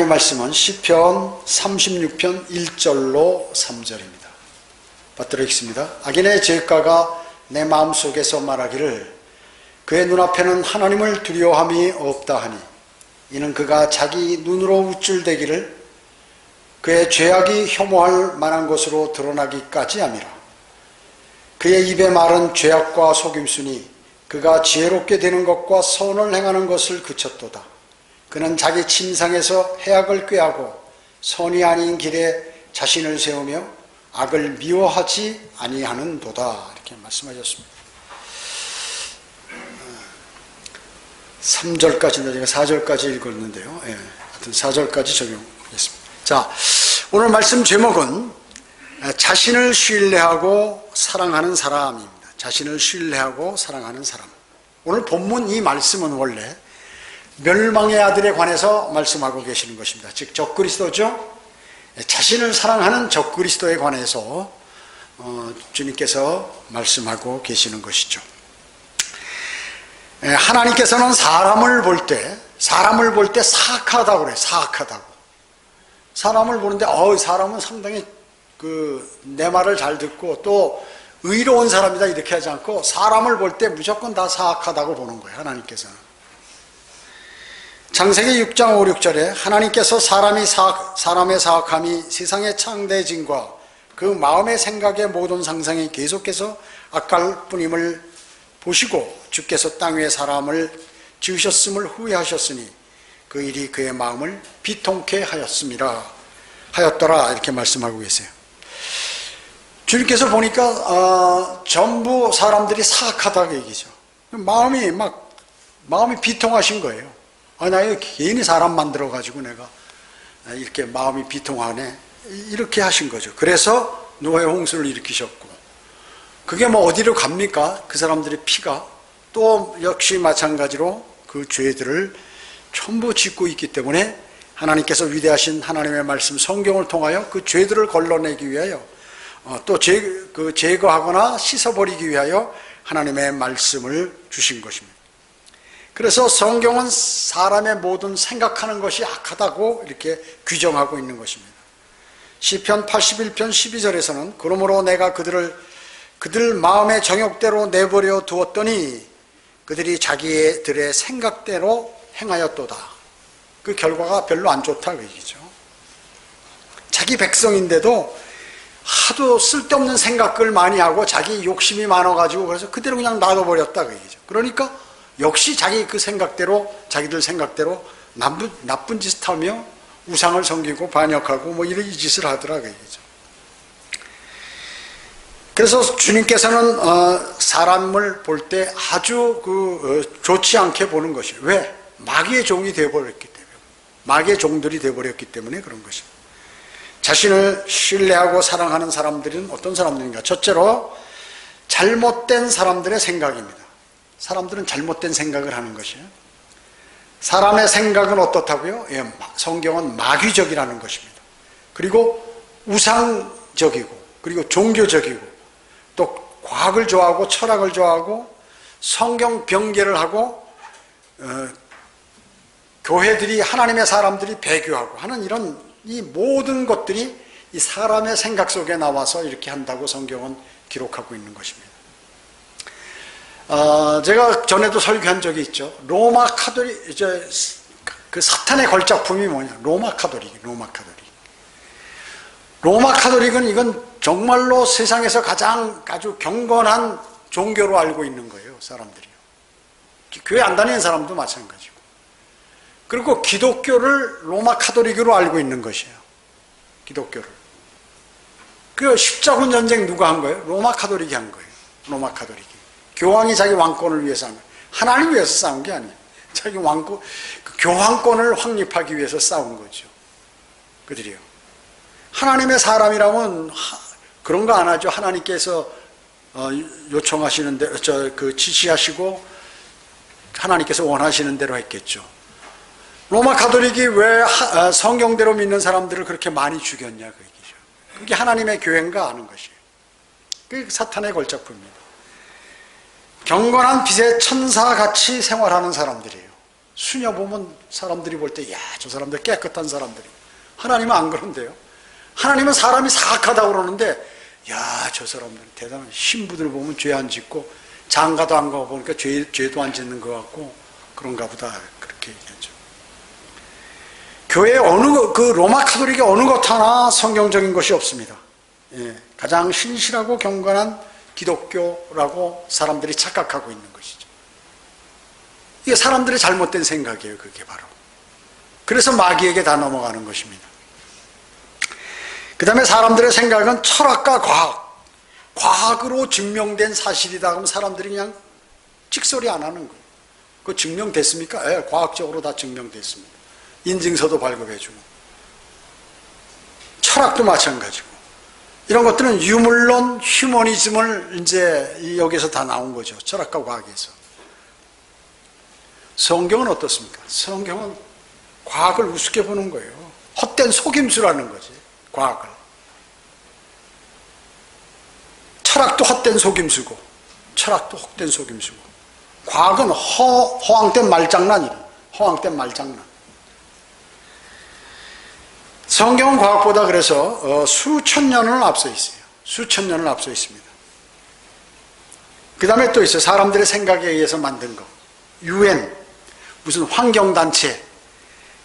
하나님의 말씀은 시편 36편 1절로 3절입니다. 받들어 읽습니다. 악인의 죄가가 내 마음속에서 말하기를 그의 눈앞에는 하나님을 두려워함이 없다 하니 이는 그가 자기 눈으로 우쭐대기를 그의 죄악이 혐오할 만한 것으로 드러나기까지 함이라. 그의 입의 말은 죄악과 속임수니 그가 지혜롭게 되는 것과 선을 행하는 것을 그쳤도다. 그는 자기 침상에서 해악을 꾀하고 선이 아닌 길에 자신을 세우며 악을 미워하지 아니하는도다. 이렇게 말씀하셨습니다. 3절까지인데 제가 4절까지 읽었는데요. 하여튼 4절까지 적용하겠습니다. 자, 오늘 말씀 제목은 자신을 신뢰하고 사랑하는 사람입니다. 자신을 신뢰하고 사랑하는 사람. 오늘 본문 이 말씀은 원래 멸망의 아들에 관해서 말씀하고 계시는 것입니다. 즉 적그리스도죠. 자신을 사랑하는 적그리스도에 관해서 주님께서 말씀하고 계시는 것이죠. 하나님께서는 사람을 볼 때 사악하다고 그래요. 사악하다고. 사람을 보는데 사람은 상당히 내 말을 잘 듣고 또 의로운 사람이다 이렇게 하지 않고 사람을 볼 때 무조건 다 사악하다고 보는 거예요. 하나님께서는. 창세기 6장 5, 6절에 하나님께서 사람의 사악함이 세상의 창대진과 그 마음의 생각의 모든 상상이 계속해서 악할 뿐임을 보시고 주께서 땅 위에 사람을 지으셨음을 후회하셨으니 그 일이 그의 마음을 비통케 하였더라 이렇게 말씀하고 계세요. 주님께서 보니까 전부 사람들이 사악하다고 얘기죠. 마음이 비통하신 거예요. 나 이거 괜히 사람 만들어가지고 내가 이렇게 마음이 비통하네. 이렇게 하신 거죠. 그래서 노아의 홍수를 일으키셨고, 그게 어디로 갑니까? 그 사람들의 피가 또 역시 마찬가지로 그 죄들을 전부 짓고 있기 때문에 하나님께서 위대하신 하나님의 말씀 성경을 통하여 그 죄들을 걸러내기 위하여 또 제거하거나 씻어버리기 위하여 하나님의 말씀을 주신 것입니다. 그래서 성경은 사람의 모든 생각하는 것이 악하다고 이렇게 규정하고 있는 것입니다. 시편 81편 12절에서는 그러므로 내가 그들 마음의 정욕대로 내버려 두었더니 그들이 자기들의 생각대로 행하였도다. 그 결과가 별로 안 좋다 그 얘기죠. 자기 백성인데도 하도 쓸데없는 생각을 많이 하고 자기 욕심이 많아가지고 그래서 그대로 그냥 놔둬버렸다 그 얘기죠. 그러니까 역시 자기들 생각대로 나쁜 짓을 하며 우상을 섬기고 반역하고 이런 짓을 하더라 그 얘기죠. 그래서 주님께서는 사람을 볼 때 아주 좋지 않게 보는 것이에요. 왜? 마귀의 종이 되어버렸기 때문에, 마귀의 종들이 되어버렸기 때문에 그런 것입니다. 자신을 신뢰하고 사랑하는 사람들은 어떤 사람들인가? 첫째로 잘못된 사람들의 생각입니다. 사람들은 잘못된 생각을 하는 것이에요. 사람의 생각은 어떻다고요? 성경은 마귀적이라는 것입니다. 그리고 우상적이고 그리고 종교적이고 또 과학을 좋아하고 철학을 좋아하고 성경 변개를 하고 교회들이 하나님의 사람들이 배교하고 하는 이런 이 모든 것들이 이 사람의 생각 속에 나와서 이렇게 한다고 성경은 기록하고 있는 것입니다. 제가 전에도 설교한 적이 있죠. 로마 카톨릭, 그 사탄의 걸작품이 뭐냐? 로마 카톨릭. 로마 카톨릭은 이건 정말로 세상에서 가장 아주 경건한 종교로 알고 있는 거예요, 사람들이요. 교회 안 다니는 사람도 마찬가지고. 그리고 기독교를 로마 카톨릭으로 알고 있는 것이에요. 기독교를. 그 십자군 전쟁 누가 한 거예요? 로마 카톨릭이 한 거예요. 로마 카톨릭이. 교황이 자기 왕권을 위해서 한 거예요. 하나님을 위해서 싸운 게 아니에요. 자기 왕권, 그 교황권을 확립하기 위해서 싸운 거죠. 그들이요. 하나님의 사람이라면 그런 거 안 하죠. 하나님께서 요청하시는 대로, 지시하시고 하나님께서 원하시는 대로 했겠죠. 로마 가톨릭이 왜 성경대로 믿는 사람들을 그렇게 많이 죽였냐 그 얘기죠. 그게 하나님의 교회인가 하는 것이에요. 그게 사탄의 걸작품입니다. 경건한 빛의 천사같이 생활하는 사람들이에요. 수녀 보면 사람들이 볼 때, 야, 저 사람들 깨끗한 사람들이. 하나님은 안 그런데요. 하나님은 사람이 사악하다고 그러는데, 야, 저 사람들 대단한 신부들 보면 죄 안 짓고 장가도 안 가고 보니까 죄도 안 짓는 것 같고 그런가 보다, 그렇게 얘기하죠. 교회 그 로마 카톨릭의 어느 것 하나 성경적인 것이 없습니다. 예, 가장 신실하고 경건한 기독교라고 사람들이 착각하고 있는 것이죠. 이게 사람들의 잘못된 생각이에요, 그게 바로. 그래서 마귀에게 다 넘어가는 것입니다. 그 다음에 사람들의 생각은 철학과 과학으로 증명된 사실이다 그러면 사람들이 그냥 찍소리 안 하는 거예요. 그거 증명됐습니까? 예, 과학적으로 다 증명됐습니다. 인증서도 발급해주고. 철학도 마찬가지고. 이런 것들은 유물론, 휴머니즘을 이제 여기서 다 나온 거죠. 철학과 과학에서. 성경은 어떻습니까? 성경은 과학을 우습게 보는 거예요. 헛된 속임수라는 거지, 과학을. 철학도 헛된 속임수고, 철학도 헛된 속임수고, 과학은 허황된 말장난이에요. 허황된 말장난. 성경은 과학보다 그래서 수천 년을 앞서 있어요. 수천 년을 앞서 있습니다. 그 다음에 또 있어요. 사람들의 생각에 의해서 만든 거. UN, 무슨 환경단체,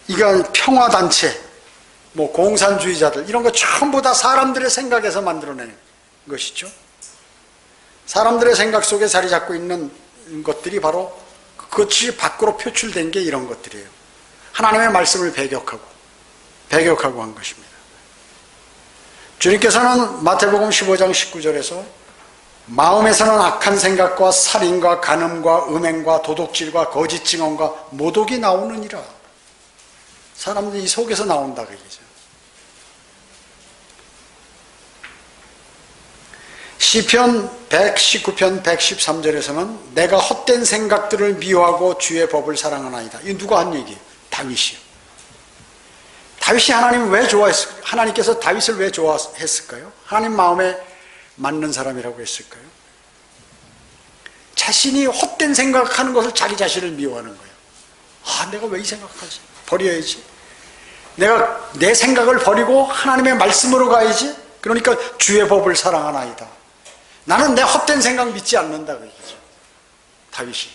이건 평화단체, 뭐 공산주의자들, 이런 거 전부 다 사람들의 생각에서 만들어낸 것이죠. 사람들의 생각 속에 자리 잡고 있는 것들이 바로 그것이 밖으로 표출된 게 이런 것들이에요. 하나님의 말씀을 배격하고 한 것입니다. 주님께서는 마태복음 15장 19절에서 마음에서는 악한 생각과 살인과 간음과 음행과 도둑질과 거짓 증언과 모독이 나오느니라. 사람들이 이 속에서 나온다 그 얘기죠. 시편 119편 113절에서는 내가 헛된 생각들을 미워하고 주의 법을 사랑하나이다. 이거 누가 한 얘기예요? 다윗이요. 다윗이 하나님을 왜 좋아했을까요? 하나님께서 다윗을 왜 좋아했을까요? 하나님 마음에 맞는 사람이라고 했을까요? 자신이 헛된 생각하는 것을 자기 자신을 미워하는 거예요. 아, 내가 왜 이 생각하지? 버려야지. 내가 내 생각을 버리고 하나님의 말씀으로 가야지. 그러니까 주의 법을 사랑하나이다. 나는 내 헛된 생각 믿지 않는다 그 얘기죠. 다윗이.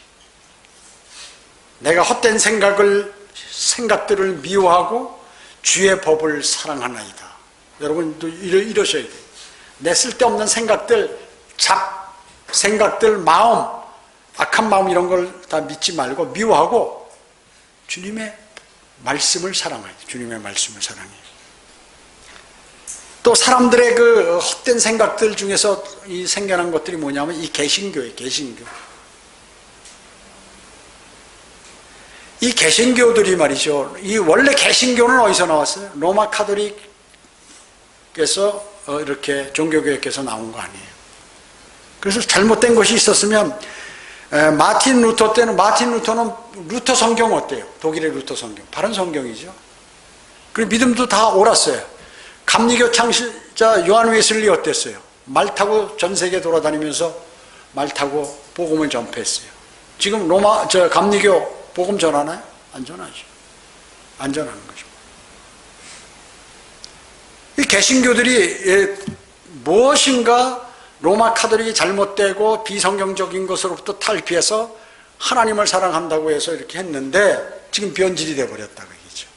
내가 헛된 생각들을 미워하고 주의 법을 사랑하나이다. 여러분도 이러셔야 돼요. 내 쓸데없는 생각들, 생각들, 마음, 악한 마음 이런 걸 다 믿지 말고 미워하고 주님의 말씀을 사랑해요. 주님의 말씀을 사랑해요. 또 사람들의 그 헛된 생각들 중에서 이 생겨난 것들이 뭐냐면 이 개신교예요. 개신교. 이 개신교들이 말이죠. 이 원래 개신교는 어디서 나왔어요? 로마 카톨릭에서 이렇게 종교교회에서 나온 거 아니에요. 그래서 잘못된 것이 있었으면 마틴 루터는 루터 성경 어때요? 독일의 루터 성경. 바른 성경이죠. 그리고 믿음도 다 옳았어요. 감리교 창시자 요한 웨슬리 어땠어요? 말 타고 전 세계 돌아다니면서 말 타고 복음을 전파했어요. 지금 감리교 복음 전하나요? 안 전하죠. 안 전하는 거죠. 이 개신교들이 무엇인가 로마 카톨릭이 잘못되고 비성경적인 것으로부터 탈피해서 하나님을 사랑한다고 해서 이렇게 했는데 지금 변질이 되어버렸다 그 얘기죠.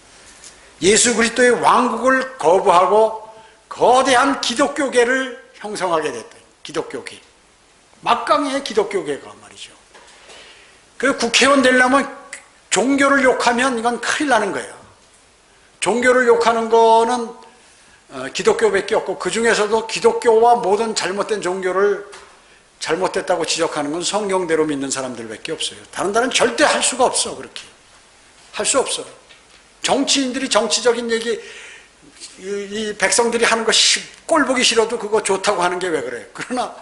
예수 그리스도의 왕국을 거부하고 거대한 기독교계를 형성하게 됐다. 기독교계. 막강의 기독교계가 말이죠. 그 국회의원 되려면 종교를 욕하면 이건 큰일 나는 거예요. 종교를 욕하는 거는 기독교밖에 없고 그 중에서도 기독교와 모든 잘못된 종교를 잘못됐다고 지적하는 건 성경대로 믿는 사람들밖에 없어요. 다른 데는 절대 할 수가 없어. 그렇게 할 수 없어. 정치인들이 정치적인 얘기 이 백성들이 하는 거 꼴보기 싫어도 그거 좋다고 하는 게 왜 그래요? 그러나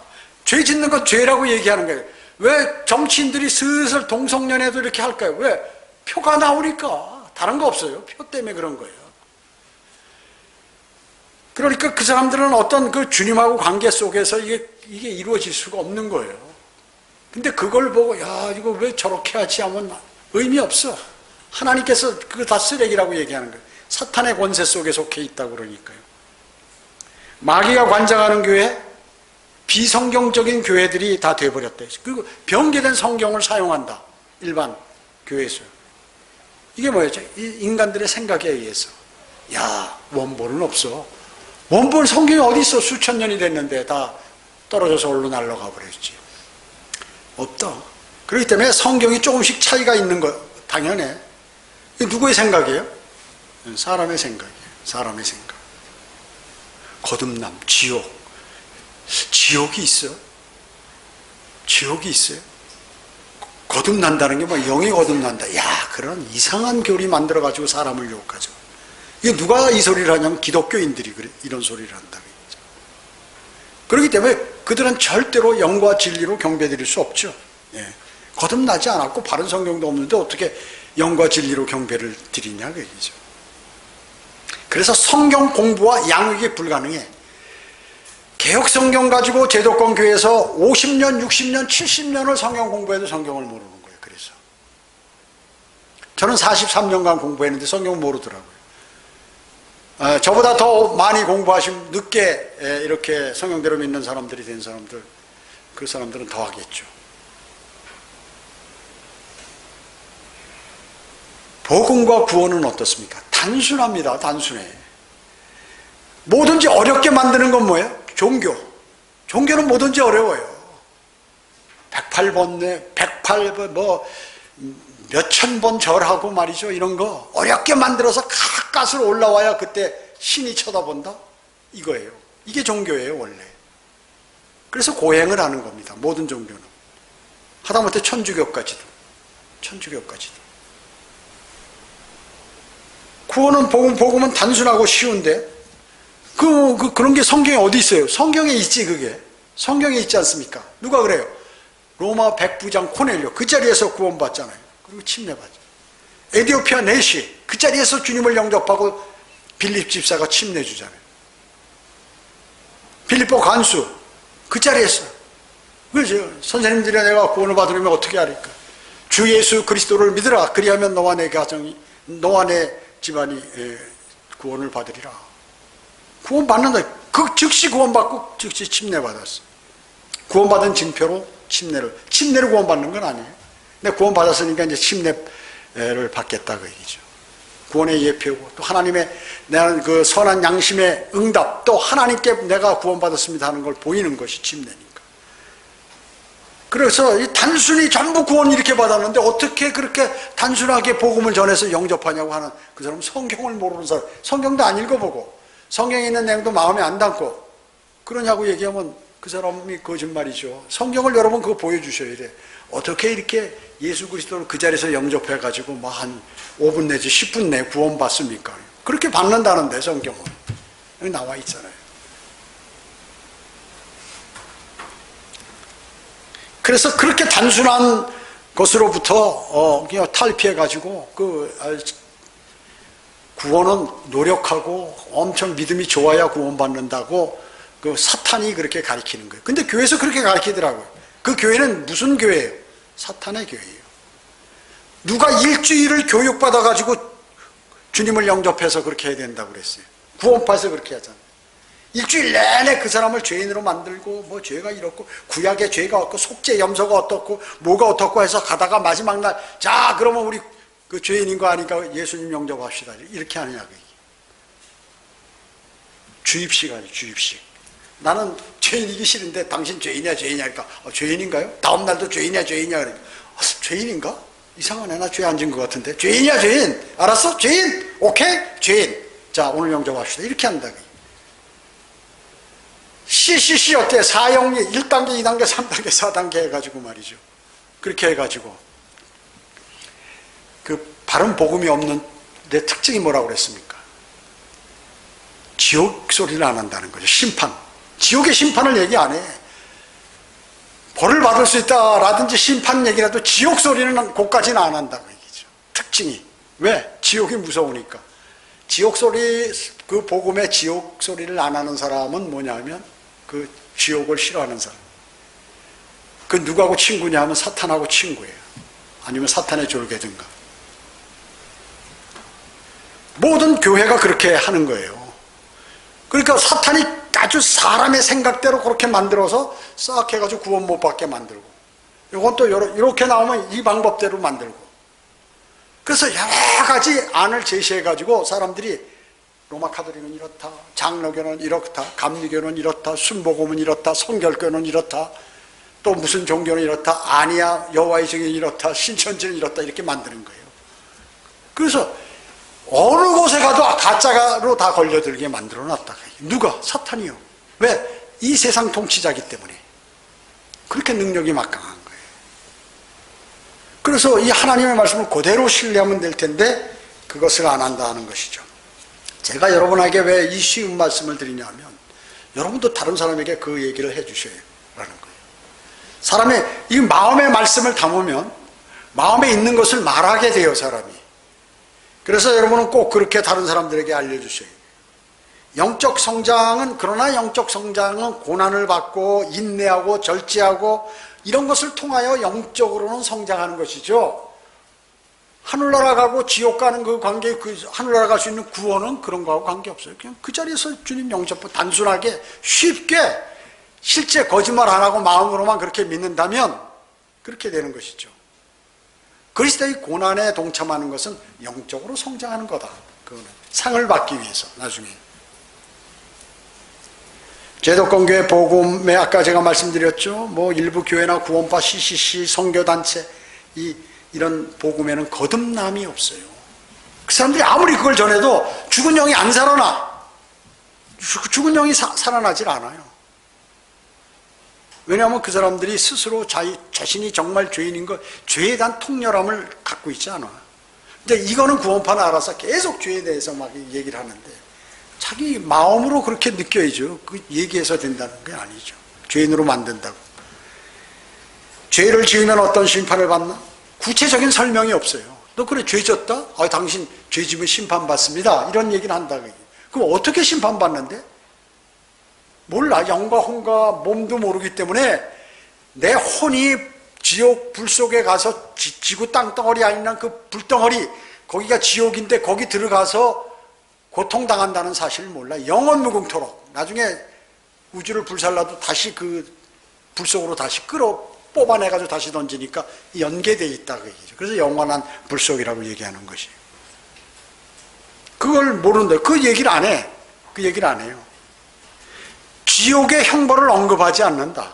죄 짓는 건 죄라고 얘기하는 거예요. 왜 정치인들이 슬슬 동성연애도 이렇게 할까요? 왜? 표가 나오니까. 다른 거 없어요. 표 때문에 그런 거예요. 그러니까 그 사람들은 어떤 그 주님하고 관계 속에서 이게 이루어질 수가 없는 거예요. 근데 그걸 보고, 야, 이거 왜 저렇게 하지 하면 의미 없어. 하나님께서 그거 다 쓰레기라고 얘기하는 거예요. 사탄의 권세 속에 속해 있다고 그러니까요. 마귀가 관장하는 교회, 비성경적인 교회들이 다 돼버렸대요. 그리고 변개된 성경을 사용한다. 일반 교회에서. 이게 뭐였죠? 인간들의 생각에 의해서. 야, 원본은 없어. 원본 성경이 어디 있어? 수천 년이 됐는데 다 떨어져서 올로 날아가 버렸지. 없다. 그렇기 때문에 성경이 조금씩 차이가 있는 거 당연해. 이게 누구의 생각이에요? 사람의 생각이에요. 사람의 생각. 거듭남, 지옥. 지옥이 있어? 지옥이 있어요? 거듭난다는 게 뭐 영이 거듭난다. 야, 그런 이상한 교리 만들어가지고 사람을 유혹하죠. 이게 누가 이 소리를 하냐면 기독교인들이 그래, 이런 소리를 한다. 그렇기 때문에 그들은 절대로 영과 진리로 경배드릴 수 없죠. 예. 거듭나지 않았고 바른 성경도 없는데 어떻게 영과 진리로 경배를 드리냐 그 얘기죠. 그래서 성경 공부와 양육이 불가능해. 개혁 성경 가지고 제도권 교회에서 50년, 60년, 70년을 성경 공부해도 성경을 모르는 거예요. 그래서 저는 43년간 공부했는데 성경을 모르더라고요. 저보다 더 많이 공부하신 늦게 이렇게 성경대로 믿는 사람들이 된 사람들, 그 사람들은 더 하겠죠. 복음과 구원은 어떻습니까? 단순합니다. 단순해. 뭐든지 어렵게 만드는 건 뭐예요? 종교. 종교는 뭐든지 어려워요. 108번, 108번, 뭐, 몇천 번 절하고 말이죠. 이런 거 어렵게 만들어서 가까스로 올라와야 그때 신이 쳐다본다? 이거예요. 이게 종교예요, 원래. 그래서 고행을 하는 겁니다. 모든 종교는. 하다못해 천주교까지도. 천주교까지도. 구원은, 복음은 단순하고 쉬운데, 그런 게 성경에 어디 있어요? 성경에 있지, 그게. 성경에 있지 않습니까? 누가 그래요? 로마 백부장 코넬료. 그 자리에서 구원받잖아요. 그리고 침례받죠. 에디오피아 내시. 그 자리에서 주님을 영접하고 빌립 집사가 침례주잖아요. 빌립보 간수. 그 자리에서. 그렇죠. 선생님들이 내가 구원을 받으려면 어떻게 하니까? 주 예수 그리스도를 믿으라. 그리하면 너와 내 가정이, 너와 내 집안이 구원을 받으리라. 구원받는다. 즉시 구원받고 즉시 침례받았어. 구원받은 증표로 침례를 구원받는 건 아니에요. 근데 구원받았으니까 이제 침례를 받겠다 그 얘기죠. 구원의 예표고 또 하나님의 그 선한 양심의 응답, 또 하나님께 내가 구원받았습니다 하는 걸 보이는 것이 침례니까. 그래서 단순히 전부 구원 이렇게 받았는데 어떻게 그렇게 단순하게 복음을 전해서 영접하냐고 하는 그 사람은 성경을 모르는 사람, 성경도 안 읽어보고 성경에 있는 내용도 마음에 안 담고 그러냐고 얘기하면 그 사람이 거짓말이죠. 성경을 여러분 그거 보여주셔야 돼. 어떻게 이렇게 예수 그리스도를 그 자리에서 영접해가지고 뭐 한 5분 내지 10분 내에 구원받습니까? 그렇게 받는다는데 성경은. 여기 나와 있잖아요. 그래서 그렇게 단순한 것으로부터 그냥 탈피해가지고 구원은 노력하고 엄청 믿음이 좋아야 구원받는다고 그 사탄이 그렇게 가르치는 거예요. 근데 교회에서 그렇게 가르치더라고요. 그 교회는 무슨 교회예요? 사탄의 교회예요. 누가 일주일을 교육받아가지고 주님을 영접해서 그렇게 해야 된다고 그랬어요. 구원파에서 그렇게 하잖아요. 일주일 내내 그 사람을 죄인으로 만들고 뭐 죄가 이렇고 구약에 죄가 없고 속죄 염소가 어떻고 뭐가 어떻고 해서 가다가 마지막 날 자 그러면 우리 그 죄인인 거 아니까 예수님 영접합시다 이렇게 하느냐. 주입식 아니에요. 주입식. 나는 죄인이기 싫은데 당신 죄인이야 하니까 죄인인가요? 다음 날도 죄인이야 그러니까 죄인인가? 이상하네. 나 죄 안 진 것 같은데. 죄인이야 죄인. 알았어? 죄인. 오케이? 죄인. 자 오늘 영접합시다. 이렇게 한다. CCC 어때? 4영리 1단계 2단계 3단계 4단계 해가지고 말이죠. 그렇게 해가지고 그 바른 복음이 없는 내 특징이 뭐라고 그랬습니까? 지옥 소리를 안 한다는 거죠. 심판. 지옥의 심판을 얘기 안 해. 벌을 받을 수 있다라든지 심판 얘기라도 지옥 소리는 그까지는 안 한다고 얘기죠. 특징이. 왜? 지옥이 무서우니까. 지옥 소리, 그 복음의 지옥 소리를 안 하는 사람은 뭐냐면 그 지옥을 싫어하는 사람. 그 누구하고 친구냐 하면 사탄하고 친구예요. 아니면 사탄의 졸개든가. 모든 교회가 그렇게 하는 거예요. 그러니까 사탄이 아주 사람의 생각대로 그렇게 만들어서 싹 해가지고 구원 못 받게 만들고, 이건 또 이렇게 나오면 이 방법대로 만들고, 그래서 여러 가지 안을 제시해가지고 사람들이 로마 카톨릭은 이렇다, 장로교는 이렇다, 감리교는 이렇다, 순복음은 이렇다, 성결교는 이렇다, 또 무슨 종교는 이렇다, 아니야, 여호와의 증인은 이렇다, 신천지는 이렇다, 이렇게 만드는 거예요. 그래서 어느 곳에 가도 가짜로 다 걸려들게 만들어놨다. 누가? 사탄이요. 왜? 이 세상 통치자기 때문에. 그렇게 능력이 막강한 거예요. 그래서 이 하나님의 말씀을 그대로 신뢰하면 될 텐데 그것을 안 한다는 것이죠. 제가 여러분에게 왜 이 쉬운 말씀을 드리냐면, 여러분도 다른 사람에게 그 얘기를 해주셔야 라는 거예요. 사람의 이 마음의 말씀을 담으면 마음에 있는 것을 말하게 돼요, 사람이. 그래서 여러분은 꼭 그렇게 다른 사람들에게 알려주셔야 돼요. 영적 성장은, 그러나 영적 성장은 고난을 받고 인내하고 절제하고 이런 것을 통하여 영적으로는 성장하는 것이죠. 하늘나라 가고 지옥 가는 그 관계, 그 하늘나라 갈 수 있는 구원은 그런 거하고 관계없어요. 그냥 그 자리에서 주님 영접하고 단순하게 쉽게 실제 거짓말 안 하고 마음으로만 그렇게 믿는다면 그렇게 되는 것이죠. 그리스도의 고난에 동참하는 것은 영적으로 성장하는 거다. 그거는 상을 받기 위해서 나중에. 제도권교회 복음에 아까 제가 말씀드렸죠. 뭐 일부 교회나 구원파 CCC 선교단체 이런 복음에는 거듭남이 없어요. 그 사람들이 아무리 그걸 전해도 죽은 영이 안 살아나. 죽은 영이 살아나질 않아요. 왜냐하면 그 사람들이 스스로 자신이 정말 죄인인 것, 죄에 대한 통렬함을 갖고 있지 않아. 근데 이거는 구원파는 알아서 계속 죄에 대해서 막 얘기를 하는데, 자기 마음으로 그렇게 느껴야죠. 그 얘기해서 된다는 게 아니죠. 죄인으로 만든다고. 죄를 지으면 어떤 심판을 받나? 구체적인 설명이 없어요. 너 그래 죄 졌다? 당신 죄 지면 심판받습니다. 이런 얘기는 한다. 그럼 어떻게 심판받는데? 몰라. 영과 혼과 몸도 모르기 때문에 내 혼이 지옥 불 속에 가서 지구 땅덩어리 아니면 그 불덩어리, 거기가 지옥인데 거기 들어가서 고통당한다는 사실을 몰라. 영원 무궁토록. 나중에 우주를 불살라도 다시 그 불 속으로 다시 뽑아내가지고 다시 던지니까 연계되어 있다 그 얘기죠. 그래서 영원한 불속이라고 얘기하는 것이에요. 그걸 모르는데 그 얘기를 안 해. 그 얘기를 안 해요. 지옥의 형벌을 언급하지 않는다.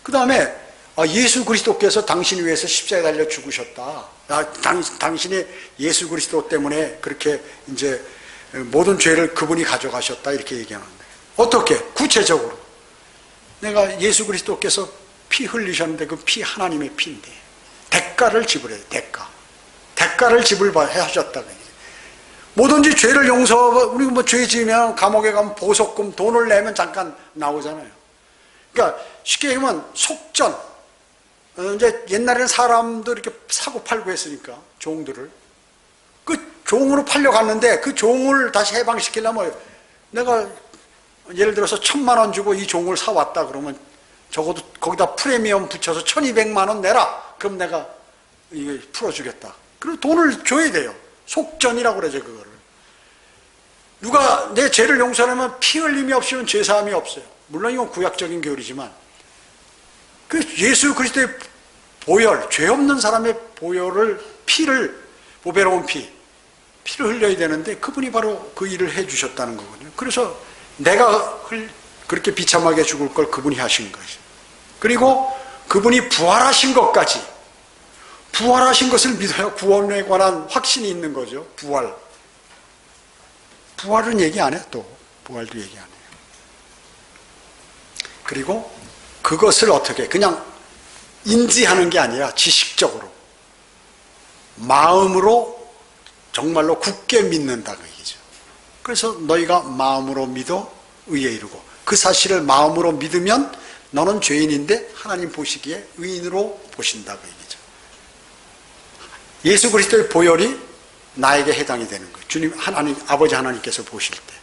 그 다음에 예수 그리스도께서 당신 위해서 십자가에 달려 죽으셨다. 당신이 예수 그리스도 때문에 그렇게 이제 모든 죄를 그분이 가져가셨다. 이렇게 얘기하는데 어떻게? 구체적으로 내가 예수 그리스도께서 피 흘리셨는데 그 피 하나님의 피인데 대가를 지불해야 돼. 대가를 지불하셨다. 뭐든지 죄를 용서하고, 우리 뭐 죄 지으면 감옥에 가면 보석금 돈을 내면 잠깐 나오잖아요. 그러니까 쉽게 얘기하면 속전. 이제 옛날에는 사람도 이렇게 사고 팔고 했으니까 종들을 그 종으로 팔려갔는데 그 종을 다시 해방시키려면 내가 예를 들어서 1,000만 원 주고 이 종을 사왔다 그러면 적어도 거기다 프리미엄 붙여서 1,200만 원 내라. 그럼 내가 이게 풀어주겠다. 그리고 돈을 줘야 돼요. 속전이라고 그러죠, 그거를. 누가 내 죄를 용서하려면 피 흘림이 없으면 죄사함이 없어요. 물론 이건 구약적인 교리지만 그 예수 그리스도의 보혈, 죄 없는 사람의 보혈을, 피를, 보배로운 피를 흘려야 되는데 그분이 바로 그 일을 해주셨다는 거거든요. 그래서 내가 그렇게 비참하게 죽을 걸 그분이 하신 것이죠. 그리고 그분이 부활하신 것까지, 부활하신 것을 믿어야 구원에 관한 확신이 있는 거죠. 부활은 얘기 안 해요. 또 부활도 얘기 안 해요. 그리고 그것을 어떻게 그냥 인지하는 게 아니라 지식적으로 마음으로 정말로 굳게 믿는다 그 얘기죠. 그래서 너희가 마음으로 믿어 의에 이르고, 그 사실을 마음으로 믿으면 너는 죄인인데 하나님 보시기에 의인으로 보신다 그 얘기죠. 예수 그리스도의 보혈이 나에게 해당이 되는 거예요. 주님, 하나님, 아버지 하나님께서 보실 때.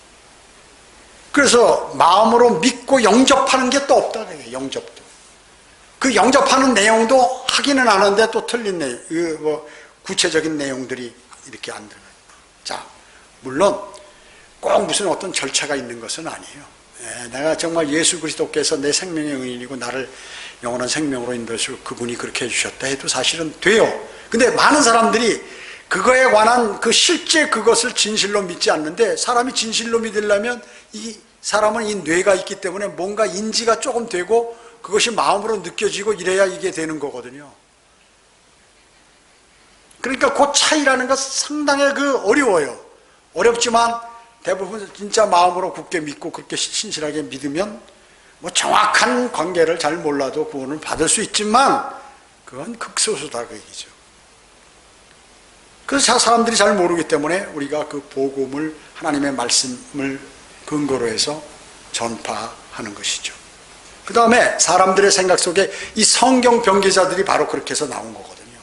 그래서 마음으로 믿고 영접하는 게 또 없다 그래요. 영접도. 그 영접하는 내용도 하기는 하는데 또 틀린 내용, 구체적인 내용들이 이렇게 안 들어가요. 자, 물론 꼭 무슨 어떤 절차가 있는 것은 아니에요. 내가 정말 예수 그리스도께서 내 생명의 은인이고 나를 영원한 생명으로 인도해서 그분이 그렇게 해주셨다 해도 사실은 돼요. 근데 많은 사람들이 그거에 관한 그 실제 그것을 진실로 믿지 않는데, 사람이 진실로 믿으려면 이 사람은 이 뇌가 있기 때문에 뭔가 인지가 조금 되고 그것이 마음으로 느껴지고 이래야 이게 되는 거거든요. 그러니까 그 차이라는 것 상당히 어려워요. 어렵지만 대부분 진짜 마음으로 굳게 믿고 그렇게 신실하게 믿으면 뭐 정확한 관계를 잘 몰라도 구원을 받을 수 있지만 그건 극소수다 그 얘기죠. 그래서 사람들이 잘 모르기 때문에 우리가 그 복음을, 하나님의 말씀을 근거로 해서 전파하는 것이죠. 그 다음에 사람들의 생각 속에 이 성경 변기자들이 바로 그렇게 해서 나온 거거든요.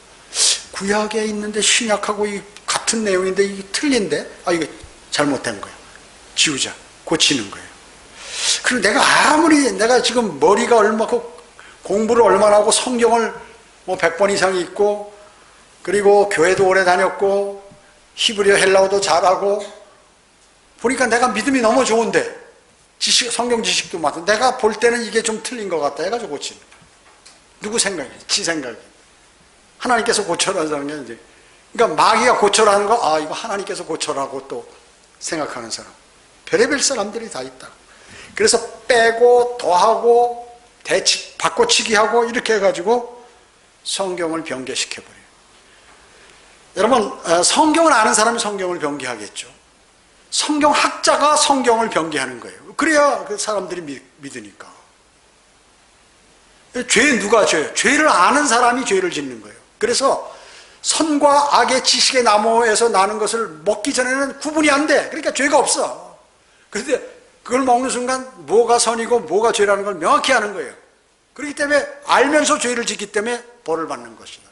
구약에 있는데 신약하고 이 같은 내용인데 이게 틀린데, 이거 잘못된 거예요. 지우자, 고치는 거예요. 그리고 내가 지금 머리가 얼마고 공부를 얼마나 하고 성경을 뭐 100번 이상 읽고, 그리고 교회도 오래 다녔고 히브리어 헬라어도 잘하고 보니까 내가 믿음이 너무 좋은데, 성경 지식도 많고 내가 볼 때는 이게 좀 틀린 것 같다 해가지고 고치는 거예요. 누구 생각이에요? 지 생각이. 하나님께서 고쳐라는 게 이제, 그러니까 마귀가 고쳐라는 거, 이거 하나님께서 고쳐라고 또 생각하는 사람, 별의별 사람들이 다 있다. 그래서 빼고 더하고 바꿔치기 하고 이렇게 해가지고 성경을 변개시켜버려요. 여러분, 성경을 아는 사람이 성경을 변개하겠죠. 성경학자가 성경을 변개하는 거예요. 그래야 그 사람들이 믿으니까. 죄 누가 죄예요? 죄를 아는 사람이 죄를 짓는 거예요. 그래서 선과 악의 지식의 나무에서 나는 것을 먹기 전에는 구분이 안 돼. 그러니까 죄가 없어. 그런데 그걸 먹는 순간 뭐가 선이고 뭐가 죄라는 걸 명확히 아는 거예요. 그렇기 때문에 알면서 죄를 짓기 때문에 벌을 받는 것이다.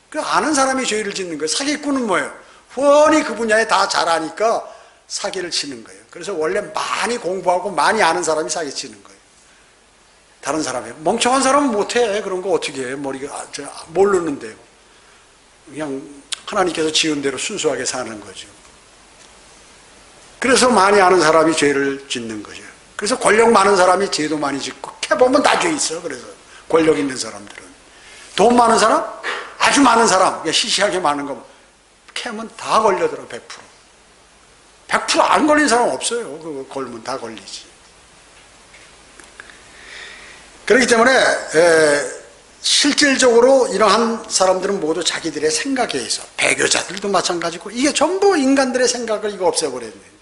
그 아는 사람이 죄를 짓는 거예요. 사기꾼은 뭐예요? 훤히 그 분야에 다 잘 아니까 사기를 치는 거예요. 그래서 원래 많이 공부하고 많이 아는 사람이 사기 치는 거예요. 다른 사람이 멍청한 사람은 못해. 그런 거 어떻게 해? 머리가 모르는데요. 그냥 하나님께서 지은 대로 순수하게 사는 거죠. 그래서 많이 아는 사람이 죄를 짓는 거죠. 그래서 권력 많은 사람이 죄도 많이 짓고, 캐보면 다 죄 있어. 그래서 권력 있는 사람들은, 돈 많은 사람, 아주 많은 사람, 시시하게 많은 거 캐면 다 걸려들어. 100% 안 걸린 사람 없어요. 그거 걸면 다 걸리지. 그렇기 때문에 실질적으로 이러한 사람들은 모두 자기들의 생각에 의해서, 배교자들도 마찬가지고, 이게 전부 인간들의 생각을 이거 없애버렸네.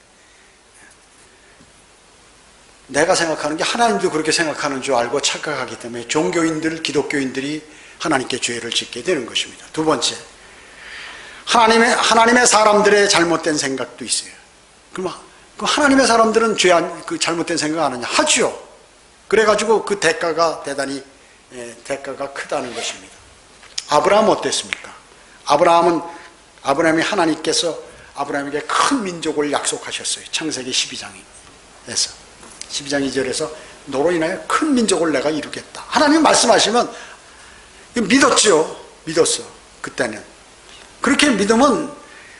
내가 생각하는 게 하나님도 그렇게 생각하는 줄 알고 착각하기 때문에 종교인들, 기독교인들이 하나님께 죄를 짓게 되는 것입니다. 두 번째, 하나님의 사람들의 잘못된 생각도 있어요. 그럼 그 하나님의 사람들은 그 잘못된 생각 안 하냐? 하죠. 그래가지고 그 대가가 대단히 대가가 크다는 것입니다. 아브라함 어땠습니까? 아브라함이 하나님께서 아브라함에게 큰 민족을 약속하셨어요. 창세기 12장에서 12장 2절에서 너로 인하여 큰 민족을 내가 이루겠다. 하나님 말씀하시면 믿었죠. 믿었어. 그때는. 그렇게 믿으면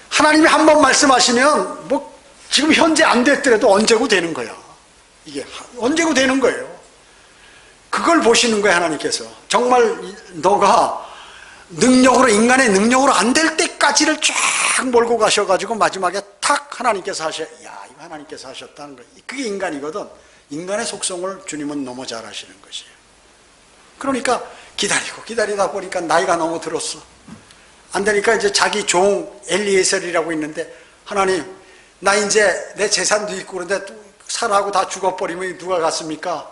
하나님이 한 번 말씀하시면 뭐 지금 현재 안 됐더라도 언제고 되는 거야. 이게 언제고 되는 거예요. 그걸 보시는 거예요. 하나님께서. 정말 너가 능력으로, 인간의 능력으로 안 될 때까지를 쫙 몰고 가셔가지고 마지막에 탁 하나님께서 이거 하나님께서 하셨다는 거예요. 그게 인간이거든. 인간의 속성을 주님은 너무 잘 아시는 것이에요. 그러니까 기다리다 보니까 나이가 너무 들었어. 안 되니까 이제 자기 종 엘리에셀이라고 있는데, 하나님, 나 이제 내 재산도 있고 그런데 살아하고 다 죽어버리면 누가 갔습니까?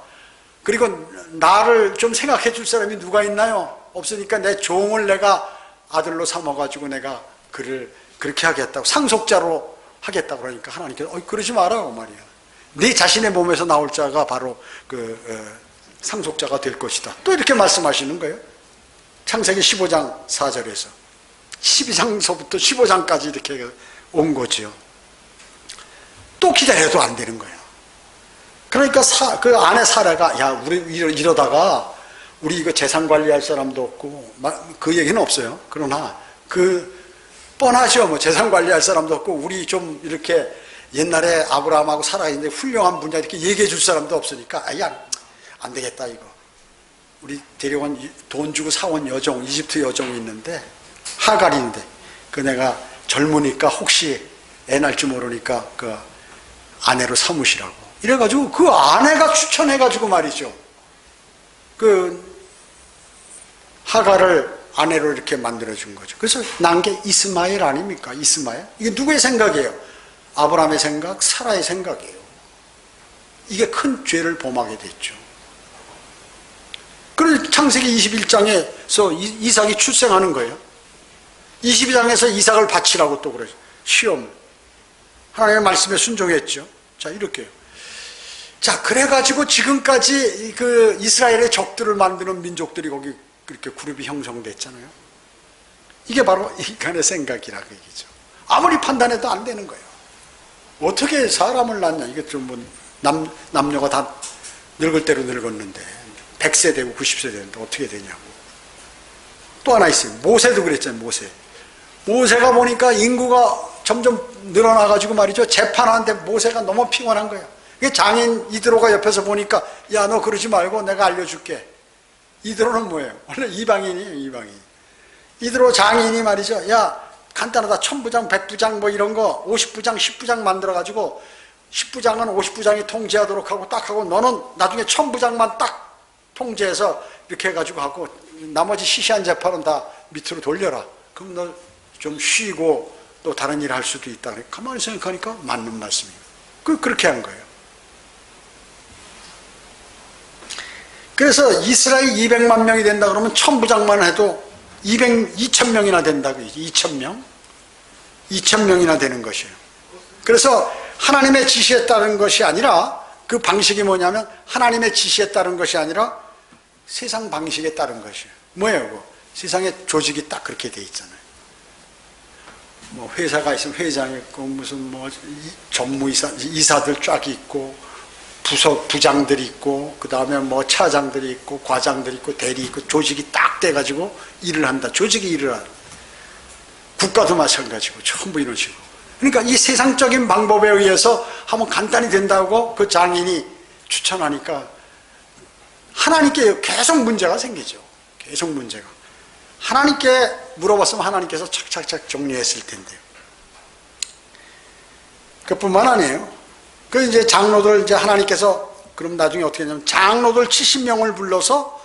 그리고 나를 좀 생각해 줄 사람이 누가 있나요? 없으니까 내 종을 내가 아들로 삼아가지고 내가 그를 그렇게 하겠다고, 상속자로 하겠다고 그러니까 하나님께서 그러지 마라고 말이야. 네 자신의 몸에서 나올 자가 바로 상속자가 될 것이다. 또 이렇게 말씀하시는 거예요. 창세기 15장 4절에서 12장서부터 15장까지 이렇게 온 거죠. 또 기다려도 안 되는 거예요. 그러니까 그 아내 사라가, 우리 이러다가 우리 이거 재산 관리할 사람도 없고, 그 얘기는 없어요. 그러나 그 뻔하죠. 뭐 재산 관리할 사람도 없고, 우리 좀 이렇게 옛날에 아브라함하고 살아있는데 훌륭한 분야 이렇게 얘기해 줄 사람도 없으니까, 야, 안 되겠다, 이거. 우리 데려온 돈 주고 사온 여종, 이집트 여종이 있는데, 하갈인데, 그 내가 젊으니까 혹시 애 낳을 줄 모르니까 그 아내로 삼으시라고. 이래가지고 그 아내가 추천해가지고 말이죠. 그 하갈을 아내로 이렇게 만들어준 거죠. 그래서 난 게 이스마엘 아닙니까? 이스마엘? 이게 누구의 생각이에요? 아브라함의 생각, 사라의 생각이에요. 이게 큰 죄를 범하게 됐죠. 그래서 창세기 21장에서 이삭이 출생하는 거예요. 22장에서 이삭을 바치라고 또 그래요. 시험. 하나님의 말씀에 순종했죠. 자, 이렇게요. 자, 그래가지고 지금까지 그 이스라엘의 적들을 만드는 민족들이 거기 그렇게 그룹이 형성됐잖아요. 이게 바로 인간의 생각이라고 얘기죠. 아무리 판단해도 안 되는 거예요. 어떻게 사람을 낳냐. 이게 좀 뭐 남녀가 다 늙을 대로 늙었는데 100세 되고 90세 되는데 어떻게 되냐고. 또 하나 있어요. 모세도 그랬잖아요. 모세가 보니까 인구가 점점 늘어나가지고 말이죠. 재판하는데 모세가 너무 피곤한 거예요. 장인 이드로가 옆에서 보니까, 야, 너 그러지 말고 내가 알려줄게. 이드로는 뭐예요? 원래 이방인이에요, 이방인. 이드로 장인이 말이죠. 야, 간단하다. 1000부장, 100부장 뭐 이런 거 50부장, 10부장 만들어가지고 10부장은 50부장이 통제하도록 하고 딱 하고, 너는 나중에 1000부장만 딱 통제해서 이렇게 해가지고 하고, 나머지 시시한 재판은 다 밑으로 돌려라. 그럼 너 좀 쉬고 또 다른 일 할 수도 있다. 가만히 생각하니까 맞는 말씀이에요. 그렇게 한 거예요. 그래서 이스라엘 200만 명이 된다 그러면 1000부장만 해도 2000명이나 된다고 얘기죠. 2000명? 2000명이나 되는 것이에요. 그래서 하나님의 지시에 따른 것이 아니라, 그 방식이 뭐냐면 하나님의 지시에 따른 것이 아니라 세상 방식에 따른 것이에요. 뭐예요? 그거? 세상에 조직이 딱 그렇게 돼 있잖아요. 뭐 회사가 있으면 회장이 있고, 무슨 뭐 이사들 쫙 있고, 부장들이 있고, 그 다음에 뭐 차장들이 있고, 과장들이 있고, 대리 있고, 조직이 딱 돼가지고 일을 한다. 조직이 일을 한다. 국가도 마찬가지고, 전부 이런 식으로. 그러니까 이 세상적인 방법에 의해서 하면 간단히 된다고 그 장인이 추천하니까 하나님께 계속 문제가 생기죠. 계속 문제가. 하나님께 물어봤으면 하나님께서 착착착 정리했을 텐데요. 그뿐만 아니에요. 그 이제 장로들 이제 하나님께서 그럼 나중에 어떻게 하냐면 장로들 70명을 불러서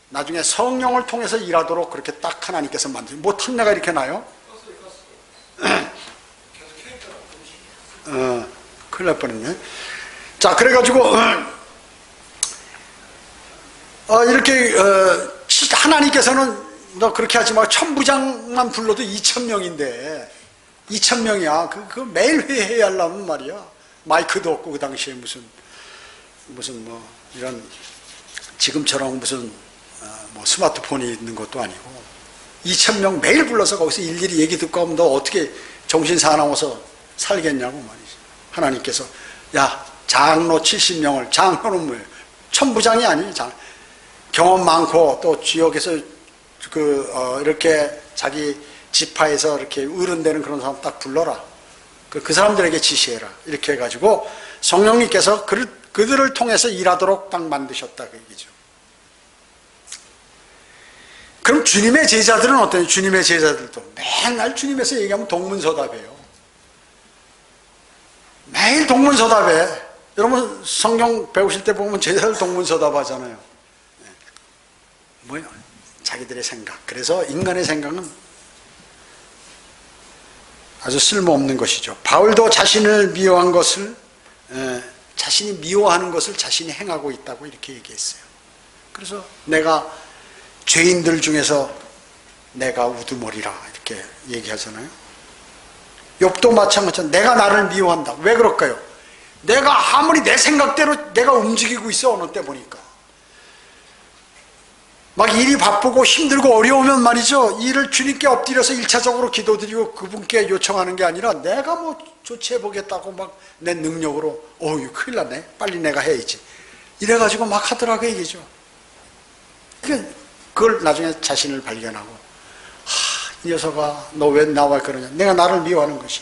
나중에 성령을 통해서 일하도록 그렇게 딱 하나님께서 만드세요. 뭐 탐내가 이렇게 나요? 큰일 날 뻔했네. 자, 그래가지고 이렇게 하나님께서는 너 그렇게 하지 말고 1000부장만 불러도 2000명인데 2000명이야. 그 매일 회의해야 하려면 말이야. 마이크도 없고 그 당시에 무슨 뭐 이런 지금처럼 무슨 뭐 스마트폰이 있는 것도 아니고 2000명 매일 불러서 거기서 일일이 얘기 듣고 하면 너 어떻게 정신 사나워서 살겠냐고 말이지. 하나님께서 야, 장로 70명을, 장로는 뭐예요? 1000부장이 아니에요. 경험 많고 또 지역에서 이렇게 자기 지파에서 이렇게 어른되는 그런 사람 딱 불러라. 그 사람들에게 지시해라. 이렇게 해가지고 성령님께서 그들을 통해서 일하도록 딱 만드셨다. 그 얘기죠. 그럼 주님의 제자들은 어때요? 주님의 제자들도 맨날 주님에서 얘기하면 동문서답해요. 매일 동문서답해. 여러분 성경 배우실 때 보면 제자들 동문서답 하잖아요. 뭐야? 자기들의 생각. 그래서 인간의 생각은 아주 쓸모없는 것이죠. 바울도 자신을 미워한 것을, 자신이 미워하는 것을 자신이 행하고 있다고 이렇게 얘기했어요. 그래서 내가 죄인들 중에서 내가 우두머리라 이렇게 얘기하잖아요. 욥도 마찬가지로 내가 나를 미워한다. 왜 그럴까요? 내가 아무리 내 생각대로 내가 움직이고 있어. 어느 때 보니까 막 일이 바쁘고 힘들고 어려우면 말이죠, 일을 주님께 엎드려서 1차적으로 기도드리고 그분께 요청하는 게 아니라 내가 뭐 조치해보겠다고 막 내 능력으로 어휴 큰일 났네, 빨리 내가 해야지, 이래가지고 막 하더라고 얘기죠. 그걸 나중에 자신을 발견하고 이 녀석아, 너 왜 나와 그러냐. 내가 나를 미워하는 것이.